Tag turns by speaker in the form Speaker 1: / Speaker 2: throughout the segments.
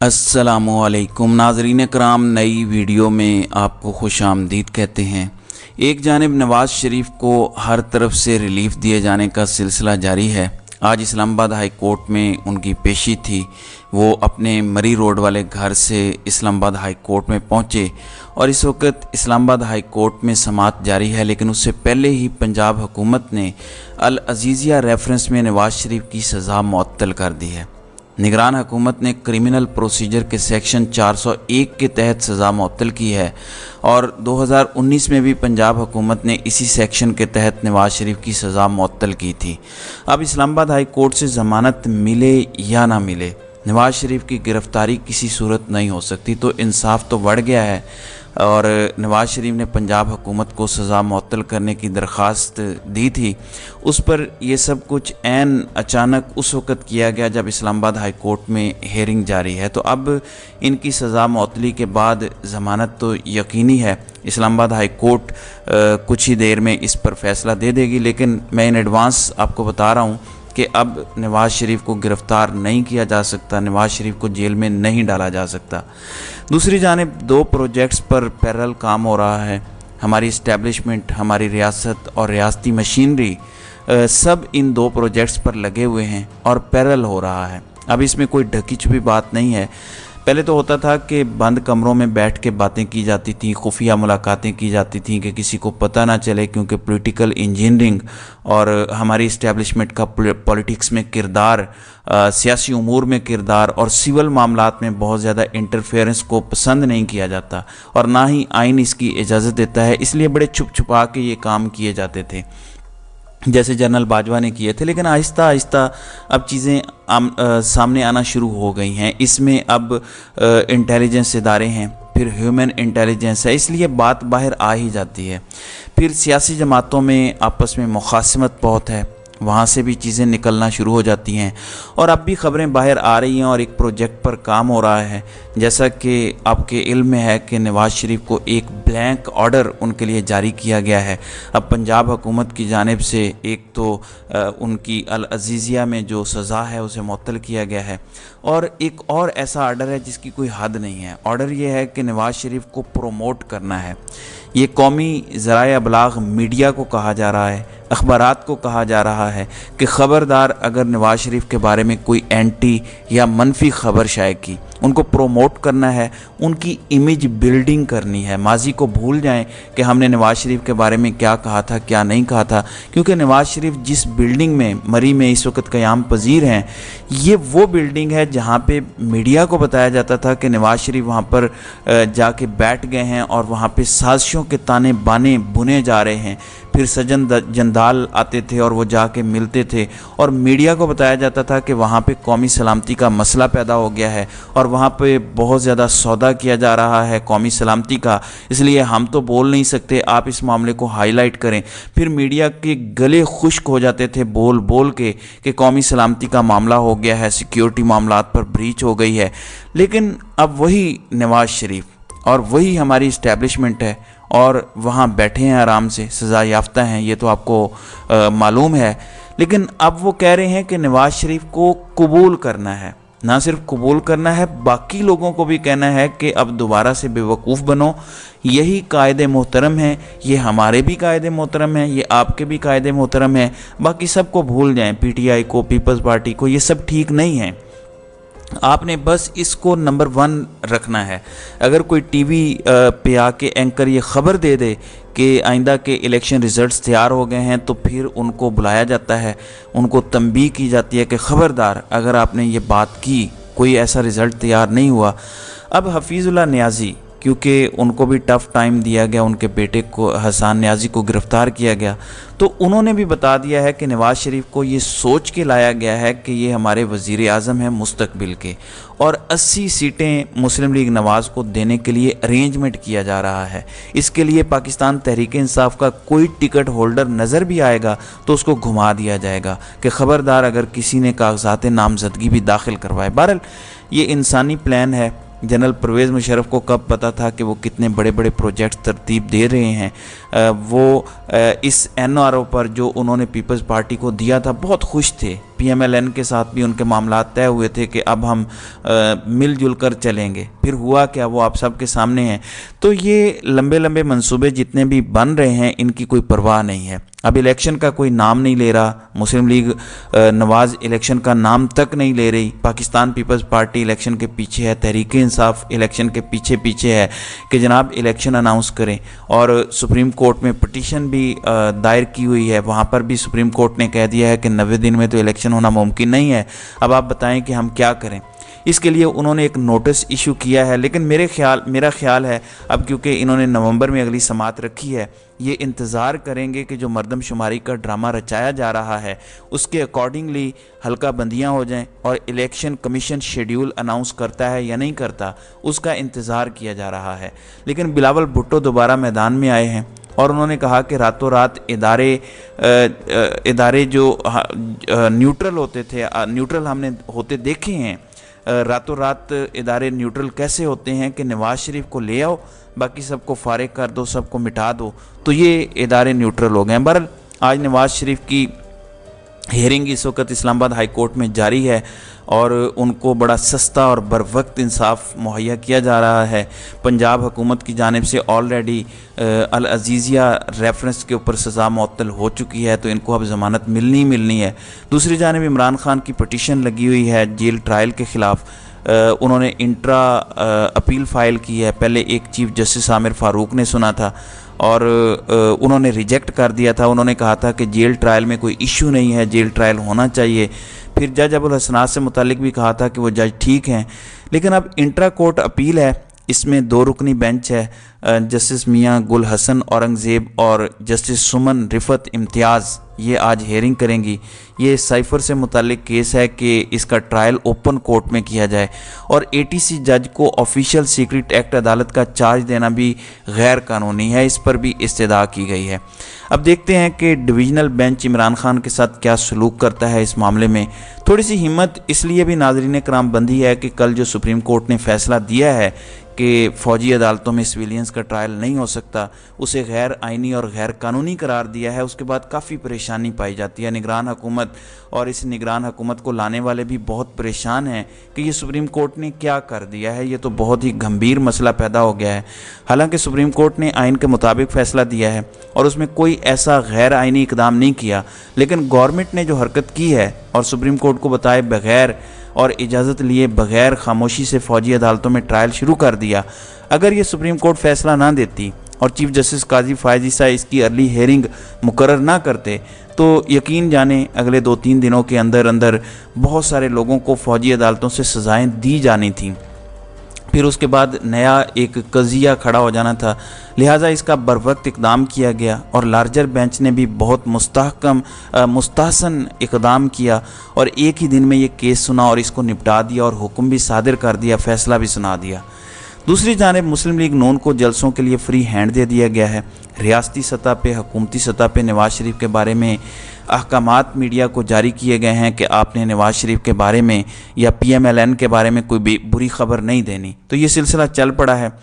Speaker 1: अस्सलामुअलैकुम नाज़रीन कराम, नई वीडियो में आपको खुश आमदीद कहते हैं। एक जानिब नवाज़ शरीफ को हर तरफ से रिलीफ दिए जाने का सिलसिला जारी है। आज इस्लामाबाद हाई कोर्ट में उनकी पेशी थी। वो अपने मरी रोड वाले घर से इस्लामाबाद हाई कोर्ट में पहुंचे और इस वक्त इस्लामाबाद हाई कोर्ट में समाअत जारी है। लेकिन उससे पहले ही पंजाब हुकूमत ने अल अजीज़िया रेफरेंस में नवाज़ शरीफ की सज़ा मुअत्तल कर दी है। निगरान हुकूमत ने क्रिमिनल प्रोसीजर के सेक्शन 401 के तहत सज़ा मुअत्तल की है और 2019 में भी पंजाब हुकूमत ने इसी सेक्शन के तहत नवाज़ शरीफ की सज़ा मुअत्तल की थी। अब इस्लामाबाद हाई कोर्ट से ज़मानत मिले या ना मिले, नवाज़ शरीफ की गिरफ़्तारी किसी सूरत नहीं हो सकती। तो इंसाफ तो बढ़ गया है और नवाज़ शरीफ ने पंजाब हुकूमत को सज़ा मुअत्तल करने की दरख्वास्त दी थी। उस पर यह सब कुछ ऐन अचानक उस वक़्त किया गया जब इस्लामाबाद हाई कोर्ट में हेयरिंग जारी है। तो अब इनकी सज़ा मुअत्तली के बाद ज़मानत तो यकीनी है। इस्लामाबाद हाई कोर्ट कुछ ही देर में इस पर फ़ैसला दे देगी। लेकिन मैं इन एडवांस आपको बता रहा हूँ कि अब नवाज़ शरीफ को गिरफ़्तार नहीं किया जा सकता, नवाज़ शरीफ को जेल में नहीं डाला जा सकता। दूसरी जानिब 2 प्रोजेक्ट्स पर पैरेलल काम हो रहा है। हमारी इस्टेब्लिशमेंट, हमारी रियासत और रियासती मशीनरी सब इन 2 प्रोजेक्ट्स पर लगे हुए हैं और पैरेलल हो रहा है। अब इसमें कोई ढकी छुपी बात नहीं है। पहले तो होता था कि बंद कमरों में बैठ के बातें की जाती थी, खुफिया मुलाकातें की जाती थी कि किसी को पता ना चले, क्योंकि पॉलिटिकल इंजीनियरिंग और हमारी इस्टेब्लिशमेंट का पॉलिटिक्स में किरदार, सियासी उमूर में किरदार और सिविल मामलात में बहुत ज़्यादा इंटरफेरेंस को पसंद नहीं किया जाता और ना ही आइन इसकी इजाज़त देता है। इसलिए बड़े छुप छुपा के ये काम किए जाते थे, जैसे जनरल बाजवा ने किए थे। लेकिन आहिस्ता आहिस्ता अब चीज़ें सामने आना शुरू हो गई हैं। इसमें अब इंटेलिजेंस इदारे हैं, फिर ह्यूमन इंटेलिजेंस है, इसलिए बात बाहर आ ही जाती है। फिर सियासी जमातों में आपस में मुखासमत बहुत है, वहाँ से भी चीज़ें निकलना शुरू हो जाती हैं और अब भी ख़बरें बाहर आ रही हैं और एक प्रोजेक्ट पर काम हो रहा है। जैसा कि आपके इल्म में है कि नवाज़ शरीफ को एक ब्लैंक ऑर्डर उनके लिए जारी किया गया है। अब पंजाब हुकूमत की जानिब से एक तो उनकी अल अजीज़िया में जो सज़ा है उसे मुअत्तल किया गया है और एक और ऐसा ऑर्डर है जिसकी कोई हद नहीं है। ऑर्डर ये है कि नवाज़ शरीफ को प्रोमोट करना है। ये कौमी ज़राए अबलाग मीडिया को कहा जा रहा है, अखबारात को कहा जा रहा है कि ख़बरदार अगर नवाज़ शरीफ के बारे में कोई एंटी या मनफी खबर शाये की, उनको प्रोमोट करना है, उनकी इमेज बिल्डिंग करनी है। माजी को भूल जाएं कि हमने नवाज़ शरीफ के बारे में क्या कहा था, क्या नहीं कहा था, क्योंकि नवाज़ शरीफ जिस बिल्डिंग में मरी में इस वक्त क़याम पजीर हैं, ये वो बिल्डिंग है जहाँ पे मीडिया को बताया जाता था कि नवाज़ शरीफ वहाँ पर जाके बैठ गए हैं और वहाँ पे साजिशों के ताने बाने बुने जा रहे हैं। फिर सजन जंदाल आते थे और वो जाके मिलते थे और मीडिया को बताया जाता था कि वहाँ पे कौमी सलामती का मसला पैदा हो गया है और वहाँ पे बहुत ज़्यादा सौदा किया जा रहा है कौमी सलामती का, इसलिए हम तो बोल नहीं सकते, आप इस मामले को हाईलाइट करें। फिर मीडिया के गले खुश्क हो जाते थे बोल बोल के कि कौमी सलामती का मामला हो गया है, सिक्योरिटी मामलात पर ब्रीच हो गई है। लेकिन अब वही नवाज़ शरीफ और वही हमारी इस्टेब्लिशमेंट है और वहाँ बैठे हैं आराम से, सज़ा याफ्ता हैं, ये तो आपको मालूम है। लेकिन अब वो कह रहे हैं कि नवाज़ शरीफ को कबूल करना है, ना सिर्फ कबूल करना है, बाकी लोगों को भी कहना है कि अब दोबारा से बेवकूफ़ बनो। यही कायदे मोहतरम है, ये हमारे भी कायदे मोहतरम हैं, ये आपके भी कायदे मोहतरम हैं, बाकी सबको भूल जाएं, पीटीआई को, पीपल्स पार्टी को, ये सब ठीक नहीं है। आपने बस इसको नंबर 1 रखना है। अगर कोई टीवी पे आके एंकर ये ख़बर दे दे कि आइंदा के इलेक्शन रिज़ल्ट्स तैयार हो गए हैं, तो फिर उनको बुलाया जाता है, उनको तंबीह की जाती है कि ख़बरदार अगर आपने ये बात की, कोई ऐसा रिज़ल्ट तैयार नहीं हुआ। अब हफीज़ुल्लाह नियाज़ी, क्योंकि उनको भी टफ़ टाइम दिया गया, उनके बेटे को हसन नियाज़ी को गिरफ़्तार किया गया, तो उन्होंने भी बता दिया है कि नवाज़ शरीफ को ये सोच के लाया गया है कि ये हमारे वज़ीर आज़म हैं मुस्तकबिल के और 80 सीटें मुस्लिम लीग नवाज़ को देने के लिए अरेंजमेंट किया जा रहा है। इसके लिए पाकिस्तान तहरीक इंसाफ का कोई टिकट होल्डर नज़र भी आएगा तो उसको घुमा दिया जाएगा कि ख़बरदार अगर किसी ने कागज़ात नामज़दगी भी दाखिल करवाए। बहरहाल ये इंसानी प्लान है। जनरल परवेज़ मुशर्रफ को कब पता था कि वो कितने बड़े बड़े प्रोजेक्ट तरतीब दे रहे हैं। वो इस एनआरओ पर जो उन्होंने पीपल्स पार्टी को दिया था बहुत खुश थे। PMLN के साथ भी उनके मामला तय हुए थे कि अब हम मिलजुल कर चलेंगे। फिर हुआ क्या, वो आप सबके सामने है। तो ये लंबे लंबे मंसूबे जितने भी बन रहे हैं इनकी कोई परवाह नहीं है। अब इलेक्शन का कोई नाम नहीं ले रहा, मुस्लिम लीग नवाज़ इलेक्शन का नाम तक नहीं ले रही, पाकिस्तान पीपल्स पार्टी इलेक्शन के पीछे है, तहरीक इंसाफ इलेक्शन के पीछे है कि जनाब इलेक्शन अनाउंस करें। और सुप्रीम कोर्ट में पटिशन भी दायर की हुई है, वहाँ पर भी सुप्रीम कोर्ट ने कह दिया है कि 90 दिन में तो इलेक्शन होना मुमकिन नहीं है। अब आप बताएं कि हम क्या करें। इसके लिए उन्होंने एक नोटिस इशू किया है, लेकिन मेरा ख्याल है अब क्योंकि इन्होंने नवंबर में अगली समात रखी है, ये इंतज़ार करेंगे कि जो मरदमशुमारी का ड्रामा रचाया जा रहा है उसके अकॉर्डिंगली हल्का बंदियाँ हो जाएं और इलेक्शन कमीशन शेड्यूल अनाउंस करता है या नहीं करता उसका इंतज़ार किया जा रहा है। लेकिन बिलावल भुट्टो दोबारा मैदान में आए हैं और उन्होंने कहा कि रातों रात इदारे जो न्यूट्रल होते थे, न्यूट्रल हमने होते देखे हैं, रातों रात इदारे न्यूट्रल कैसे होते हैं कि नवाज़ शरीफ को ले आओ, बाकी सबको फारिग कर दो, सबको मिटा दो, तो ये इदारे न्यूट्रल हो गए। बहरहाल आज नवाज़ शरीफ की हियरिंग इस वक्त इस्लामाबाद हाई कोर्ट में जारी है और उनको बड़ा सस्ता और बर वक्त इंसाफ मुहैया किया जा रहा है। पंजाब हुकूमत की जानिब से ऑलरेडी अल अजीज़िया रेफरेंस के ऊपर सज़ा मुअत्तल हो चुकी है, तो इनको अब ज़मानत मिलनी है। दूसरी जानिब इमरान खान की पटिशन लगी हुई है जेल ट्रायल के ख़िलाफ़, उन्होंने इंट्रा अपील फ़ाइल की है। पहले एक चीफ़ जस्टिस आमिर फ़ारूक ने सुना था और उन्होंने रिजेक्ट कर दिया था। उन्होंने कहा था कि जेल ट्रायल में कोई इशू नहीं है, जेल ट्रायल होना चाहिए। फिर जज अबुल हसनात से मुतालिक भी कहा था कि वो जज ठीक हैं। लेकिन अब इंट्रा कोर्ट अपील है, इसमें 2 रुकनी बेंच है, जस्टिस मियां गुल हसन औरंगज़ेब और जस्टिस सुमन रिफत इम्तियाज़, ये आज हेयरिंग करेंगी। ये साइफ़र से मुतालिक केस है कि इसका ट्रायल ओपन कोर्ट में किया जाए और ATC जज को ऑफिशियल सीक्रेट एक्ट अदालत का चार्ज देना भी गैर कानूनी है, इस पर भी इस्तदा की गई है। अब देखते हैं कि डिवीज़नल बेंच इमरान खान के साथ क्या सलूक करता है इस मामले में। थोड़ी सी हिम्मत इसलिए भी नाज़रीन कराम बंदी है कि कल जो सुप्रीम कोर्ट ने फैसला दिया है कि फ़ौजी अदालतों में सिविलियंस का ट्रायल नहीं हो सकता, उसे गैर आइनी और गैर कानूनी करार दिया है। उसके बाद काफ़ी परेशानी पाई जाती है। निगरान हुकूमत और इस निगरान हुकूमत को लाने वाले भी बहुत परेशान हैं कि ये सुप्रीम कोर्ट ने क्या कर दिया है, ये तो बहुत ही गंभीर मसला पैदा हो गया है। हालांकि सुप्रीम कोर्ट ने आइन के मुताबिक फ़ैसला दिया है और उसमें कोई ऐसा गैर आइनी इकदाम नहीं किया, लेकिन गवर्नमेंट ने जो हरकत की है और सुप्रीम कोर्ट को बताए बगैर और इजाज़त लिए बगैर खामोशी से फ़ौजी अदालतों में ट्रायल शुरू कर दिया। अगर ये सुप्रीम कोर्ट फ़ैसला ना देती और चीफ़ जस्टिस काजी फ़ायज़ ईसा इसकी अर्ली हेयरिंग मुकर्रर ना करते तो यकीन जाने अगले 2-3 दिनों के अंदर अंदर बहुत सारे लोगों को फ़ौजी अदालतों से सज़ाएँ दी जानी थीं। फिर उसके बाद नया एक कज़िया खड़ा हो जाना था, लिहाजा इसका बर वक्त इक़दाम किया गया और लार्जर बेंच ने भी बहुत मुस्तहसन इक़दाम किया और एक ही दिन में ये केस सुना और इसको निपटा दिया और हुक्म भी सादिर कर दिया, फ़ैसला भी सुना दिया। दूसरी जानिब मुस्लिम लीग नून को जलसों के लिए फ्री हैंड दे दिया गया है। रियासती सतह पे, हुकूमती सतह पे नवाज़ शरीफ के बारे में अहकामात मीडिया को जारी किए गए हैं कि आपने नवाज़ शरीफ के बारे में या PMLN के बारे में कोई बुरी खबर नहीं देनी। तो ये सिलसिला चल पड़ा है।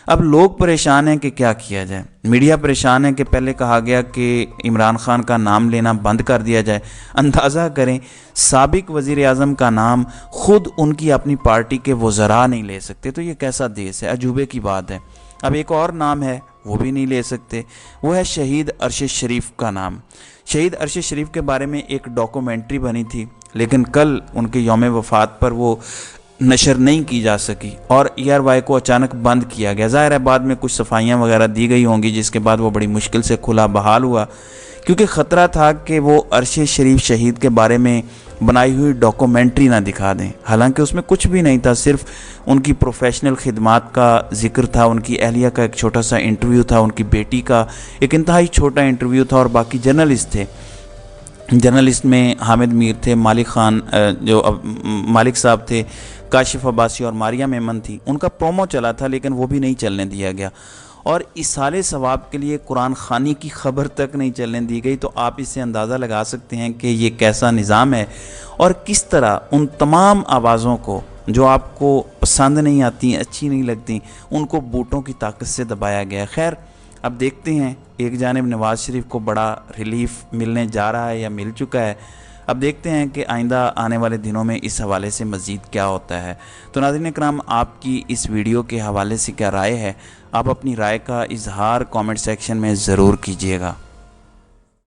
Speaker 1: अब लोग परेशान हैं कि क्या किया जाए। मीडिया परेशान है कि पहले कहा गया कि इमरान खान का नाम लेना बंद कर दिया जाए। अंदाज़ा करें, साबिक वज़ीर आज़म का नाम खुद उनकी अपनी पार्टी के वज़रा नहीं ले सकते, तो ये कैसा देश है, अजूबे की बात है। अब एक और नाम है वो भी नहीं ले सकते, वो है शहीद अरशद शरीफ का नाम। शहीद अरशद शरीफ के बारे में एक डॉक्यूमेंट्री बनी थी, लेकिन कल उनके यौम वफ़ात पर वो नशर नहीं की जा सकी और ERY को अचानक बंद किया गया। ज़ाहिर है बाद में कुछ सफाइयाँ वगैरह दी गई होंगी, जिसके बाद वो बड़ी मुश्किल से खुला बहाल हुआ, क्योंकि ख़तरा था कि वो अरशद शरीफ शहीद के बारे में बनाई हुई डॉक्यूमेंट्री ना दिखा दें। हालांकि उसमें कुछ भी नहीं था, सिर्फ उनकी प्रोफेशनल खिदमात का जिक्र था, उनकी अहलिया का एक छोटा सा इंटरव्यू था, उनकी बेटी का एक इंतहाई छोटा इंटरव्यू था और बाकी जर्नलिस्ट थे। जर्नलिस्ट में हामिद मीर थे, मालिक खान जो अब मालिक साहब थे, काशिफ अब्बासी और मारिया मेमन थी। उनका प्रोमो चला था लेकिन वो भी नहीं चलने दिया गया और इसाले सवाब के लिए कुरान खानी की खबर तक नहीं चलने दी गई। तो आप इससे अंदाज़ा लगा सकते हैं कि ये कैसा निज़ाम है और किस तरह उन तमाम आवाज़ों को जो आपको पसंद नहीं आती, अच्छी नहीं लगती, उनको बूटों की ताकत से दबाया गया। खैर अब देखते हैं, एक जानिब नवाज़ शरीफ को बड़ा रिलीफ मिलने जा रहा है या मिल चुका है, अब देखते हैं कि आइंदा आने वाले दिनों में इस हवाले से मज़ीद क्या होता है। तो नाज़रीन इकराम, आपकी इस वीडियो के हवाले से क्या राय है? आप अपनी राय का इजहार कमेंट सेक्शन में ज़रूर कीजिएगा।